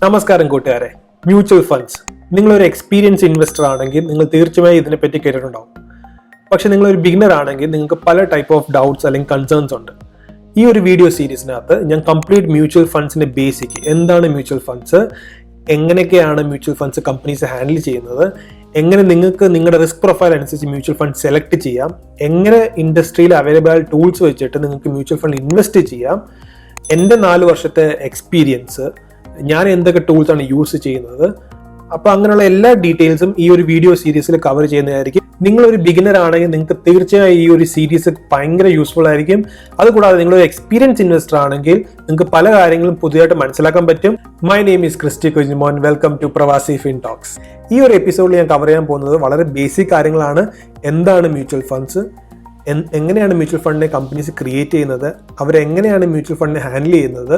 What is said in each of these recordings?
നമസ്കാരം കൂട്ടുകാരെ. Mutual funds, നിങ്ങളൊരു എക്സ്പീരിയൻസ് ഇൻവെസ്റ്റർ ആണെങ്കിൽ നിങ്ങൾ തീർച്ചയായും ഇതിനെപ്പറ്റി കേട്ടിട്ടുണ്ടാവും. പക്ഷെ നിങ്ങളൊരു ബിഗിനർ ആണെങ്കിൽ നിങ്ങൾക്ക് പല ടൈപ്പ് ഓഫ് ഡൗട്ട്സ് അല്ലെങ്കിൽ കൺസേൺസ് ഉണ്ട്. ഈ ഒരു വീഡിയോ സീരീസിനകത്ത് ഞാൻ കംപ്ലീറ്റ് മ്യൂച്വൽ ഫണ്ട്സിന്റെ ബേസിക്, എന്താണ് മ്യൂച്വൽ ഫണ്ട്സ്, എങ്ങനെയൊക്കെയാണ് മ്യൂച്വൽ ഫണ്ട്സ് കമ്പനീസ് ഹാൻഡിൽ ചെയ്യുന്നത്, എങ്ങനെ നിങ്ങൾക്ക് നിങ്ങളുടെ റിസ്ക് പ്രൊഫൈൽ അനുസരിച്ച് മ്യൂച്വൽ ഫണ്ട് സെലക്ട് ചെയ്യാം, എങ്ങനെ ഇൻഡസ്ട്രിയിൽ അവൈലബിൾ ടൂൾസ് വെച്ചിട്ട് നിങ്ങൾക്ക് മ്യൂച്വൽ ഫണ്ട് ഇൻവെസ്റ്റ് ചെയ്യാം, എൻ്റെ 4 വർഷത്തെ എക്സ്പീരിയൻസ്, ഞാൻ എന്തൊക്കെ ടൂൾസാണ് യൂസ് ചെയ്യുന്നത്, അപ്പോൾ അങ്ങനെയുള്ള എല്ലാ ഡീറ്റെയിൽസും ഈ ഒരു വീഡിയോ സീരീസിൽ കവർ ചെയ്യുന്നതായിരിക്കും. നിങ്ങളൊരു ബിഗിനർ ആണെങ്കിൽ നിങ്ങൾക്ക് തീർച്ചയായും ഈ ഒരു സീരീസ് ഭയങ്കര യൂസ്ഫുൾ ആയിരിക്കും. അതുകൂടാതെ നിങ്ങളൊരു എക്സ്പീരിയൻസ് ഇൻവെസ്റ്റർ ആണെങ്കിൽ നിങ്ങൾക്ക് പല കാര്യങ്ങളും പുതിയതായിട്ട് മനസ്സിലാക്കാൻ പറ്റും. My name is Christy Kunjumon. Welcome to Pravasi fin talks. ഈ ഒരു എപ്പിസോഡിൽ ഞാൻ കവർ ചെയ്യാൻ പോകുന്നത് വളരെ ബേസിക് കാര്യങ്ങളാണ്. എന്താണ് മ്യൂച്വൽ ഫണ്ട്സ്, എങ്ങനെയാണ് മ്യൂച്വൽ ഫണ്ടിനെ കമ്പനീസ് ക്രിയേറ്റ് ചെയ്യുന്നത്, അവരെങ്ങനെയാണ് മ്യൂച്വൽ ഫണ്ടിനെ ഹാൻഡിൽ ചെയ്യുന്നത്,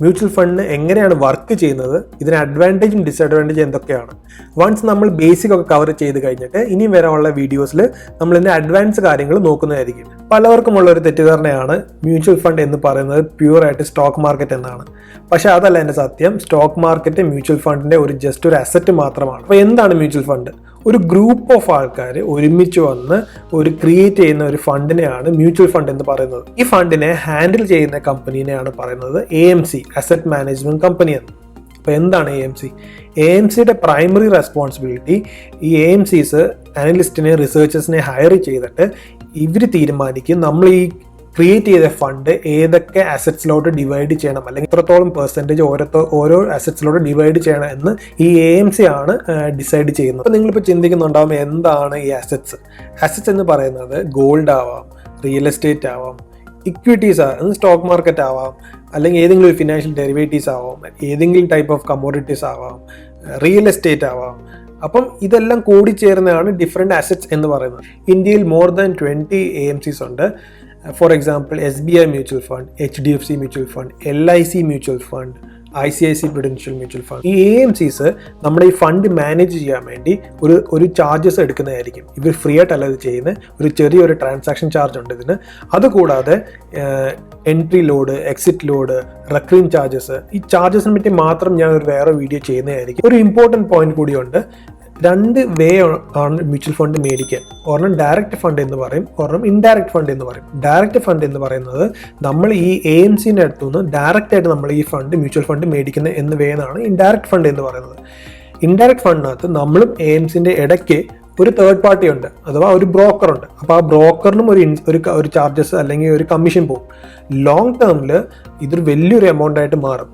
മ്യൂച്വൽ ഫണ്ടിന് എങ്ങനെയാണ് വർക്ക് ചെയ്യുന്നത്, ഇതിന് അഡ്വാൻറ്റേജും ഡിസഡ്വാൻറ്റേജും എന്തൊക്കെയാണ്. വൺസ് നമ്മൾ ബേസിക് ഒക്കെ കവർ ചെയ്ത് കഴിഞ്ഞിട്ട് ഇനിയും വരാനുള്ള വീഡിയോസിൽ നമ്മൾ ഇതിൻ്റെ അഡ്വാൻസ് കാര്യങ്ങൾ നോക്കുന്നതായിരിക്കും. പലവർക്കുമുള്ള ഒരു തെറ്റിദ്ധാരണയാണ് മ്യൂച്വൽ ഫണ്ട് എന്ന് പറയുന്നത് പ്യൂറായിട്ട് സ്റ്റോക്ക് മാർക്കറ്റ് എന്നാണ്. പക്ഷെ അതല്ല എൻ്റെ സത്യം. സ്റ്റോക്ക് മാർക്കറ്റ് മ്യൂച്വൽ ഫണ്ടിൻ്റെ ജസ്റ്റ് ഒരു അസറ്റ് മാത്രമാണ്. അപ്പോൾ എന്താണ് മ്യൂച്വൽ ഫണ്ട്? ഒരു ഗ്രൂപ്പ് ഓഫ് ആൾക്കാർ ഒരുമിച്ച് വന്ന് ക്രിയേറ്റ് ചെയ്യുന്ന ഒരു ഫണ്ടിനെയാണ് മ്യൂച്വൽ ഫണ്ട് എന്ന് പറയുന്നത്. ഈ ഫണ്ടിനെ ഹാൻഡിൽ ചെയ്യുന്ന കമ്പനീനെയാണ് പറയുന്നത് AMC, അസറ്റ് മാനേജ്മെന്റ് കമ്പനി എന്ന്. അപ്പോൾ എന്താണ് AMC? AMCയുടെ പ്രൈമറി റെസ്പോൺസിബിലിറ്റി, ഈ AMCs അനലിസ്റ്റിനെ, റിസർച്ചേഴ്സിനെ ഹയർ ചെയ്തിട്ട് ഇവർ തീരുമാനിക്കും നമ്മൾ ഈ ക്രിയേറ്റ് ചെയ്ത ഫണ്ട് ഏതൊക്കെ അസറ്റ്സിലോട്ട് ഡിവൈഡ് ചെയ്യണം, അല്ലെങ്കിൽ ഇത്രത്തോളം പെർസെൻറ്റേജ് ഓരോ അസറ്റ്സിലോട്ട് ഡിവൈഡ് ചെയ്യണം എന്ന് ഈ AMC ആണ് ഡിസൈഡ് ചെയ്യുന്നത്. അപ്പോൾ നിങ്ങളിപ്പോൾ ചിന്തിക്കുന്നുണ്ടാവും, എന്താണ് ഈ അസറ്റ്സ്? അസറ്റ്സ് എന്ന് പറയുന്നത് ഗോൾഡ് ആവാം, റിയൽ എസ്റ്റേറ്റ് ആവാം, ഇക്വിറ്റീസ് ആവാം, സ്റ്റോക്ക് മാർക്കറ്റ് ആവാം, അല്ലെങ്കിൽ ഏതെങ്കിലും ഒരു ഫിനാൻഷ്യൽ ഡെറിവേറ്റീവ്സ് ആവാം, ഏതെങ്കിലും ടൈപ്പ് ഓഫ് കമ്മോഡിറ്റീസ് ആവാം, റിയൽ എസ്റ്റേറ്റ് ആവാം. അപ്പം ഇതെല്ലാം കൂടിച്ചേർന്നതാണ് ഡിഫറെൻറ്റ് അസറ്റ്സ് എന്ന് പറയുന്നത്. ഇന്ത്യയിൽ മോർ ദാൻ 20 AMCs ഉണ്ട്. For example SBI mutual fund, HDFC mutual fund, LIC mutual fund, ICICI Prudential mutual fund. ഈ AMCs നമ്മുടെ ഈ ഫണ്ട് മാനേജ് ചെയ്യാൻ വേണ്ടി ഒരു ചാർജസ് എടുക്കുന്നതായിരിക്കും. ഇവർ ഫ്രീ ആയിട്ടല്ല ഇത് ചെയ്യുന്നത്. ചെറിയൊരു ട്രാൻസാക്ഷൻ ചാർജ് ഉണ്ട് ഇതിന്. അതുകൂടാതെ entry load, exit load, recurring charges, ഈ ചാർജസിനെ പറ്റി മാത്രം ഞാൻ വേറെ വീഡിയോ ചെയ്യുന്നതായിരിക്കും. ഒരു ഇമ്പോർട്ടൻറ്റ് പോയിന്റ് കൂടിയുണ്ട്. 2 വേ ആണ് മ്യൂച്വൽ ഫണ്ട് മേടിക്കാൻ. ഒരെണ്ണം ഡയറക്റ്റ് ഫണ്ട് എന്ന് പറയും, ഒരെണ്ണം ഇൻഡയറക്റ്റ് ഫണ്ട് എന്ന് പറയും. ഡയറക്റ്റ് ഫണ്ട് എന്ന് പറയുന്നത് നമ്മൾ ഈ AMCൻ്റെ അടുത്തുനിന്ന് ഡയറക്റ്റ് ആയിട്ട് നമ്മൾ ഈ ഫണ്ട് മ്യൂച്വൽ ഫണ്ട് മേടിക്കുന്ന എന്ന വേ എന്നാണ് ഇൻഡയറക്റ്റ് ഫണ്ട് എന്ന് പറയുന്നത്. ഇൻഡയറക്റ്റ് ഫണ്ടിനകത്ത് നമ്മളും AMCൻ്റെ ഇടയ്ക്ക് ഒരു തേർഡ് പാർട്ടി ഉണ്ട്, അഥവാ ഒരു ബ്രോക്കർ ഉണ്ട്. അപ്പോൾ ആ ബ്രോക്കറിനും ഒരു ചാർജസ് അല്ലെങ്കിൽ ഒരു കമ്മീഷൻ പോകും. ലോങ് ടേമിൽ ഇതൊരു വലിയൊരു എമൗണ്ട് ആയിട്ട് മാറും.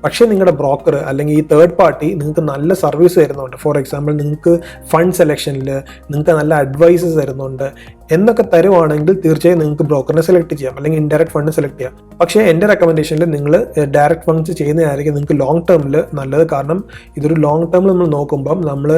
പക്ഷേ നിങ്ങളുടെ ബ്രോക്കർ അല്ലെങ്കിൽ ഈ തേർഡ് പാർട്ടി നിങ്ങൾക്ക് നല്ല സർവീസ് തരുന്നുണ്ട്. ഫോർ എക്സാമ്പിൾ നിങ്ങൾക്ക് ഫണ്ട് സെലക്ഷനിൽ നിങ്ങൾക്ക് നല്ല അഡ്വൈസസ് തരുന്നുണ്ട് എന്നൊക്കെ തരുവാണെങ്കിൽ തീർച്ചയായും നിങ്ങൾക്ക് ബ്രോക്കറിനെ സെലക്ട് ചെയ്യാം, അല്ലെങ്കിൽ ഇൻഡയറക്റ്റ് ഫണ്ട് സെലക്ട് ചെയ്യാം. പക്ഷേ എൻ്റെ റെക്കമെൻഡേഷനിൽ നിങ്ങൾ ഡയറക്റ്റ് ഫണ്ട്സ് ചെയ്യുന്നതായിരിക്കും നിങ്ങൾക്ക് ലോങ് ടേമിൽ നല്ലത്. കാരണം ഇതൊരു ലോങ് ടേമിൽ നമ്മൾ നോക്കുമ്പം നമ്മൾ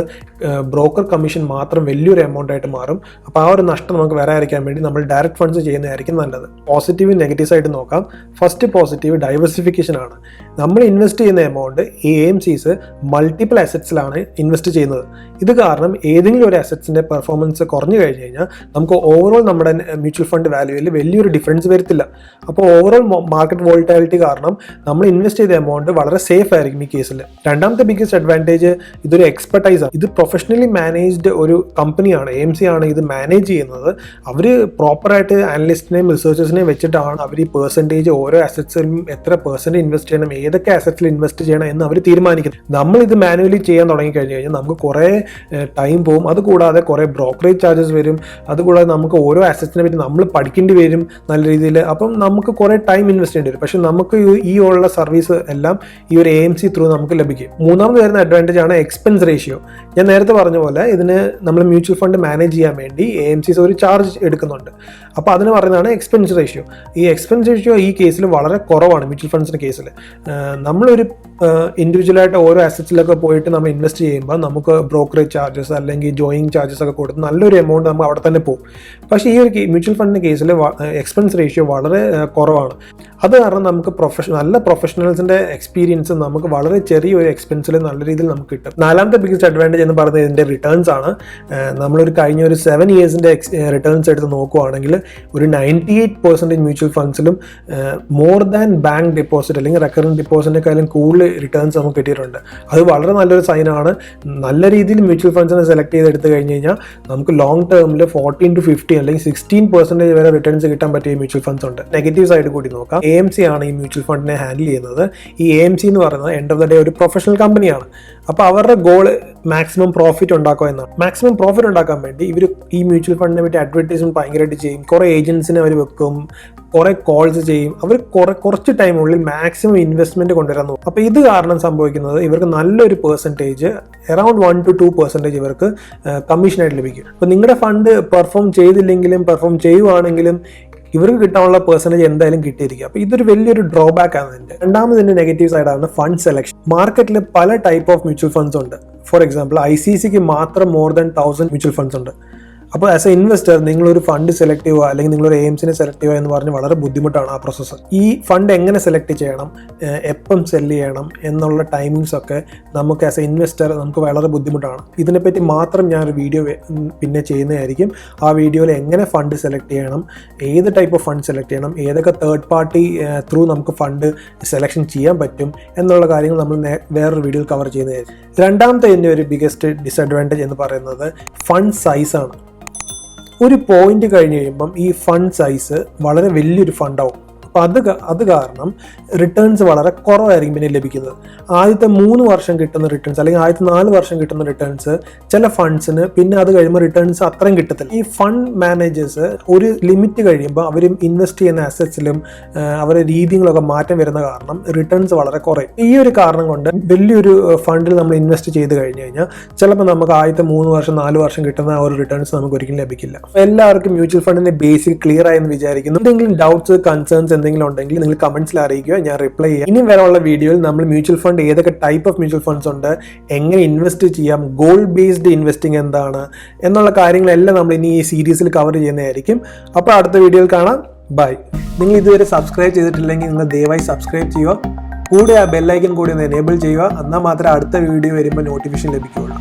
ബ്രോക്കർ കമ്മീഷൻ മാത്രം വലിയൊരു എമൗണ്ട് ആയിട്ട് മാറും. അപ്പോൾ ആ ഒരു നഷ്ടം നമുക്ക് വരാതിരിക്കാൻ വേണ്ടി നമ്മൾ ഡയറക്റ്റ് ഫണ്ട്സ് ചെയ്യുന്നതായിരിക്കും നല്ലത്. പോസിറ്റീവ് നെഗറ്റീവ്സ് ആയിട്ട് നോക്കാം. ഫസ്റ്റ് പോസിറ്റീവ് ഡൈവേഴ്സിഫിക്കേഷൻ ആണ്. നമ്മൾ ഇൻവെസ്റ്റ് ചെയ്യുന്ന എമൗണ്ട് ഈ AMCs മൾട്ടിപ്പിൾ അസറ്റ്സിലാണ് ഇൻവെസ്റ്റ് ചെയ്യുന്നത്. ഇത് കാരണം ഏതെങ്കിലും ഒരു അസറ്റ്സിൻ്റെ പെർഫോമൻസ് കുറഞ്ഞു കഴിഞ്ഞ് കഴിഞ്ഞാൽ നമുക്ക് ഓവറോൾ നമ്മുടെ മ്യൂച്വൽ ഫണ്ട് വാല്യൂവിൽ വലിയൊരു ഡിഫറൻസ് വരത്തില്ല. അപ്പോൾ ഓവറോൾ മാർക്കറ്റ് വോളറ്റിലിറ്റി കാരണം നമ്മൾ ഇൻവെസ്റ്റ് ചെയ്ത എമൗണ്ട് വളരെ സേഫ് ആയിരിക്കും ഈ കേസിൽ. രണ്ടാമത്തെ ബിഗ്ഗസ്റ്റ് അഡ്വാൻറ്റേജ്, ഇതൊരു എക്സ്പെർട്ടൈസ് ആണ്. ഇത് പ്രൊഫഷണലി മാനേജ്ഡ് ഒരു കമ്പനിയാണ്. AMC ആണ് ഇത് മാനേജ് ചെയ്യുന്നത്. അവർ പ്രോപ്പറായിട്ട് അനലിസ്റ്റിനെയും റിസർച്ചേഴ്സിനെയും വെച്ചിട്ടാണ് അവർ ഈ പെർസെൻറ്റേജ് ഓരോ അസറ്റ്സിലും എത്ര പെർസെൻറ്റ് ഇൻവെസ്റ്റ് ചെയ്യണം, ഏതൊക്കെ അസറ്റ്സിൽ ഇൻവെസ്റ്റ് ചെയ്യണം എന്ന് അവർ തീരുമാനിക്കുന്നത്. നമ്മൾ ഇത് മാനുവലി ചെയ്യാൻ തുടങ്ങി കഴിഞ്ഞ് കഴിഞ്ഞാൽ നമുക്ക് കുറേ ടൈം പോകും. അതുകൂടാതെ കുറേ ബ്രോക്കറേജ് ചാർജസ് വരും. അതുകൂടാതെ നമുക്ക് ഓരോ അസറ്റ്സിനെ പറ്റി നമ്മൾ പഠിക്കേണ്ടി വരും നല്ല രീതിയിൽ. അപ്പം നമുക്ക് കുറേ ടൈം ഇൻവെസ്റ്റ് ചെയ്യേണ്ടി വരും. പക്ഷെ നമുക്ക് ഈ ഉള്ള സർവീസ് എല്ലാം ഈ ഒരു AMC ത്രൂ നമുക്ക് ലഭിക്കും. മൂന്നാമത് വരുന്ന അഡ്വാൻറ്റേജ് ആണ് എക്സ്പെൻസ് റേഷ്യോ. ഞാൻ നേരത്തെ പറഞ്ഞ പോലെ ഇതിന് നമ്മൾ മ്യൂച്വൽ ഫണ്ട് മാനേജ് ചെയ്യാൻ വേണ്ടി AMCs ഒരു ചാർജ് എടുക്കുന്നുണ്ട്. അപ്പോൾ അതിന് പറയുന്നതാണ് എക്സ്പെൻസ് റേഷ്യോ. ഈ എക്സ്പെൻസ് റേഷ്യോ ഈ കേസിൽ വളരെ കുറവാണ്. മ്യൂച്വൽ ഫണ്ട്സിൻ്റെ കേസിൽ നമ്മളൊരു ഇൻഡിവിജ്വലായിട്ട് ഓരോ അസറ്റ്സിലൊക്കെ പോയിട്ട് നമ്മൾ ഇൻവെസ്റ്റ് ചെയ്യുമ്പോൾ നമുക്ക് ബ്രോക്കറേജ് ചാർജസ് അല്ലെങ്കിൽ ജോയിനിങ് ചാർജസ് ഒക്കെ കൊടുത്ത് നല്ലൊരു എമൗണ്ട് നമുക്ക് അവിടെ തന്നെ പോകും. പക്ഷേ ഈ ഒരു മ്യൂച്വൽ ഫണ്ടിൻ്റെ കേസിൽ എക്സ്പെൻസ് റേഷ്യോ വളരെ കുറവാണ്. അത് കാരണം നമുക്ക് നല്ല പ്രൊഫഷണൽസിൻ്റെ എക്സ്പീരിയൻസ് നമുക്ക് വളരെ ചെറിയൊരു എക്സ്പെൻസിൽ നല്ല രീതിയിൽ നമുക്ക് കിട്ടും. നാലാമത്തെ ബിഗസ്റ്റ് അഡ്വാൻറ്റേജ് എന്ന് പറയുന്നത് ഇതിൻ്റെ റിട്ടേൺസ് ആണ്. നമ്മളൊരു കഴിഞ്ഞ ഒരു 7 ഇയേഴ്സിൻ്റെ റിട്ടേൺസ് എടുത്ത് നോക്കുകയാണെങ്കിൽ ഒരു 98% മ്യൂച്വൽ ഫണ്ട്സിലും മോർ ദാൻ ബാങ്ക് ഡെപ്പോസിറ്റ് അല്ലെങ്കിൽ റെക്കറിംഗ് ഡെപ്പോസിറ്റിനെക്കാളും കൂടുതൽ റിട്ടേൺസ് നമുക്ക് കിട്ടിയിട്ടുണ്ട്. അത് വളരെ നല്ലൊരു സൈനാണ്. നല്ല രീതിയിൽ മ്യൂച്വൽ ഫണ്ട്സിനെ സെലക്ട് ചെയ്തെടുത്ത് കഴിഞ്ഞ് കഴിഞ്ഞാൽ നമുക്ക് ലോങ് ടേമിൽ 14 to 15 അല്ലെങ്കിൽ 16% വരെ റിട്ടേൺസ് കിട്ടാൻ പറ്റിയ മ്യൂച്വൽ ഫണ്ട്സ് ഉണ്ട്. നെഗറ്റീവ് സൈഡ് കൂടി നോക്കാം. AMC ആണ് ഈ മ്യൂച്വൽ ഫണ്ടിനെ ഹാൻഡിൽ ചെയ്യുന്നത്. ഈ AMC എന്ന് പറയുന്നത് എൻഡ് ഓഫ് ദ ഡേ ഒരു പ്രൊഫഷണൽ കമ്പനിയാണ്. അപ്പോൾ അവരുടെ ഗോൾ മാക്സിമം പ്രോഫിറ്റ് ഉണ്ടാക്കുക എന്നാണ്. മാക്സിമം പ്രോഫിറ്റ് ഉണ്ടാക്കാൻ വേണ്ടി ഇവർ ഈ മ്യൂച്വൽ ഫണ്ടിനെ പറ്റി അഡ്വർടൈസ്മെന്റ് ഭയങ്കരമായിട്ട് ചെയ്യും. കുറേ ഏജൻസിനെ അവർ വെക്കും, കുറേ കോൾസ് ചെയ്യും. അവർ കുറച്ച് ടൈമുള്ളിൽ മാക്സിമം ഇൻവെസ്റ്റ്മെന്റ് കൊണ്ടുവരാൻ നോക്കും. അപ്പോൾ ഇത് കാരണം സംഭവിക്കുന്നത് ഇവർക്ക് നല്ലൊരു പെർസെൻറ്റേജ് അറൌണ്ട് 1 to 2% ഇവർക്ക് കമ്മീഷനായിട്ട് ലഭിക്കും. അപ്പോൾ നിങ്ങളുടെ ഫണ്ട് പെർഫോം ചെയ്തില്ലെങ്കിലും പെർഫോം ചെയ്യുവാണെങ്കിലും ഇവർക്ക് കിട്ടാനുള്ള പെർസെൻറ്റേജ് എന്തായാലും കിട്ടിയിരിക്കും. അപ്പോൾ ഇതൊരു വലിയൊരു ഡ്രോബാക്ക് ആണ് ഇതിൻ്റെ. രണ്ടാമതിൻ്റെ നെഗറ്റീവ് സൈഡാണ് ഫണ്ട് സെലക്ഷൻ. മാർക്കറ്റിൽ പല ടൈപ്പ് ഓഫ് മ്യൂച്വൽ ഫണ്ട്സ് ഉണ്ട്. ഫോർ എക്സാമ്പിൾ ICICിക്ക് മാത്രം മോർ ദാൻ 1000 മ്യൂച്വൽ ഫണ്ട്സ് ഉണ്ട്. അപ്പോൾ ആസ് എ ഇൻവെസ്റ്റർ നിങ്ങളൊരു ഫണ്ട് സെലക്ട് ചെയ്യുക അല്ലെങ്കിൽ നിങ്ങളൊരു AMCനെ സെലക്ട് ചെയ്യുക എന്ന് പറഞ്ഞ് വളരെ ബുദ്ധിമുട്ടാണ് ആ പ്രോസസ്സ്. ഈ ഫണ്ട് എങ്ങനെ സെലക്ട് ചെയ്യണം, എപ്പം സെല് ചെയ്യണം എന്നുള്ള ടൈമിങ്സ് ഒക്കെ നമുക്ക് ആസ് എ ഇൻവെസ്റ്റർ നമുക്ക് വളരെ ബുദ്ധിമുട്ടാണ്. ഇതിനെപ്പറ്റി മാത്രം ഞാനൊരു വീഡിയോ പിന്നെ ചെയ്യുന്നതായിരിക്കും. ആ വീഡിയോയിൽ എങ്ങനെ ഫണ്ട് സെലക്ട് ചെയ്യണം, ഏത് ടൈപ്പ് ഓഫ് ഫണ്ട് സെലക്ട് ചെയ്യണം, ഏതൊക്കെ തേർഡ് പാർട്ടി ത്രൂ നമുക്ക് ഫണ്ട് സെലക്ഷൻ ചെയ്യാൻ പറ്റും എന്നുള്ള കാര്യങ്ങൾ നമ്മൾ വേറൊരു വീഡിയോയിൽ കവർ ചെയ്യുന്നതായിരിക്കും. രണ്ടാമത്തെ ഇതിൻ്റെ ഒരു ബിഗസ്റ്റ് ഡിസഡ്വാൻറ്റേജ് എന്ന് പറയുന്നത് ഫണ്ട് സൈസാണ്. ഒരു പോയിന്റ് കഴിഞ്ഞ് കഴിയുമ്പം ഈ ഫണ്ട് സൈസ് വളരെ വലിയൊരു ഫണ്ടാവും. അപ്പോൾ അത് കാരണം റിട്ടേൺസ് വളരെ കുറവായിരിക്കും പിന്നെ ലഭിക്കുന്നത്. ആദ്യത്തെ 3 വർഷം കിട്ടുന്ന റിട്ടേൺസ് അല്ലെങ്കിൽ ആദ്യത്തെ 4 വർഷം കിട്ടുന്ന റിട്ടേൺസ് ചില ഫണ്ട്സിന് പിന്നെ അത് കഴിയുമ്പോൾ റിട്ടേൺസ് അത്രയും കിട്ടത്തില്ല. ഈ ഫണ്ട് മാനേജേഴ്സ് ഒരു ലിമിറ്റ് കഴിയുമ്പോൾ അവർ ഇൻവെസ്റ്റ് ചെയ്യുന്ന അസറ്റ്സിലും അവരുടെ രീതികളൊക്കെ മാറ്റം വരുന്ന കാരണം റിട്ടേൺസ് വളരെ കുറയും. ഈ ഒരു കാരണം കൊണ്ട് വലിയൊരു ഫണ്ടിൽ നമ്മൾ ഇൻവെസ്റ്റ് ചെയ്ത് കഴിഞ്ഞ് കഴിഞ്ഞാൽ ചിലപ്പോൾ നമുക്ക് ആദ്യത്തെ 3 വർഷം 4 വർഷം കിട്ടുന്ന ആ ഒരു റിട്ടേൺസ് നമുക്ക് ഒരിക്കലും ലഭിക്കില്ല. എല്ലാവർക്കും മ്യൂച്വൽ ഫണ്ടിന്റെ ബേസിക് ക്ലിയർ ആയെന്ന് വിചാരിക്കുന്നു. എന്തെങ്കിലും ഡൗട്ട്സ് കൺസേൺസ് എന്തെങ്കിലും ഉണ്ടെങ്കിൽ നിങ്ങൾ കമന്റ്സിൽ അറിയിക്കുക, ഞാൻ റിപ്ലൈ ചെയ്യാം. ഇനി വരെയുള്ള വീഡിയോയിൽ നമ്മൾ മ്യൂച്വൽ ഫണ്ട് ഏതൊക്കെ ടൈപ്പ് ഓഫ് മ്യൂച്വൽ ഫണ്ട്സ് ഉണ്ട്, എങ്ങനെ ഇൻവെസ്റ്റ് ചെയ്യാം, ഗോൾ ബേസ്ഡ് ഇൻവെസ്റ്റിംഗ് എന്താണ് എന്നുള്ള കാര്യങ്ങളെല്ലാം നമ്മൾ ഇനി ഈ സീരീസിൽ കവർ ചെയ്യുന്നതായിരിക്കും. അപ്പോൾ അടുത്ത വീഡിയോയിൽ കാണാം. ബൈ. നിങ്ങൾ ഇതുവരെ സബ്സ്ക്രൈബ് ചെയ്തിട്ടില്ലെങ്കിൽ നിങ്ങൾ ദയവായി സബ്സ്ക്രൈബ് ചെയ്യുക. കൂടെ ആ ബെല്ലൈക്കൻ കൂടി ഒന്ന് എനേബിൾ ചെയ്യുക. എന്നാൽ മാത്രമേ അടുത്ത വീഡിയോ വരുമ്പോൾ നോട്ടിഫിക്കേഷൻ ലഭിക്കുകയുള്ളൂ.